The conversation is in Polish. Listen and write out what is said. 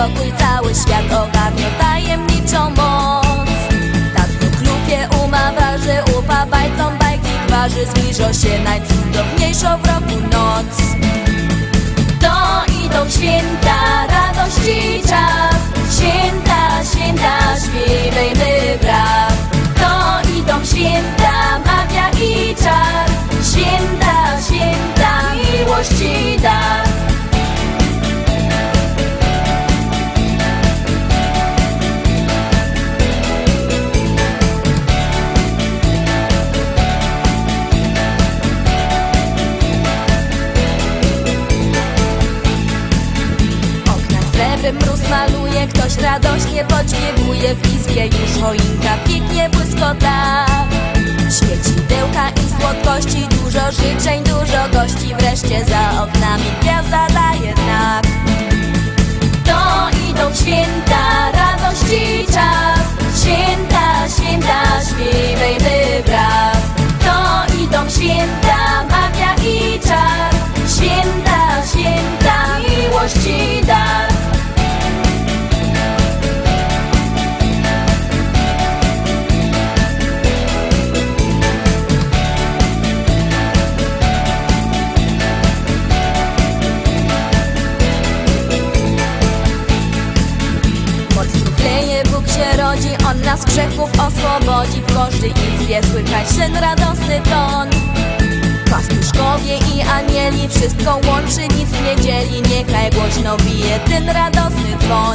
pokój, cały świat ogarnia tajemniczą moc. Tatko klupie umawia, że upa bajtlą bajki gwarzy, zbliża się najcudowniejszą w roku noc. To idą święta, radości czas, święta, święta, śpiewajmy wraz. To idą święta, magia i czar, święta, święta, miłości dar. Mróz maluje, ktoś radośnie podśpiewuje, w izbie już choinka pięknie błyskota. Świecidełka i słodkości, dużo życzeń, dużo gości, wreszcie za oknami gwiazda daje znak. To idą święta, radości czas, święta, święta, śpiewajmy wraz. To idą święta, magia i czar, święta, święta, miłości dar. On nas z grzechów oswobodzi, w każdej izbie słychać ten radosny ton. Pastuszkowie i anieli, wszystko łączy, nic nie dzieli, niechaj głośno bije ten radosny dzwon.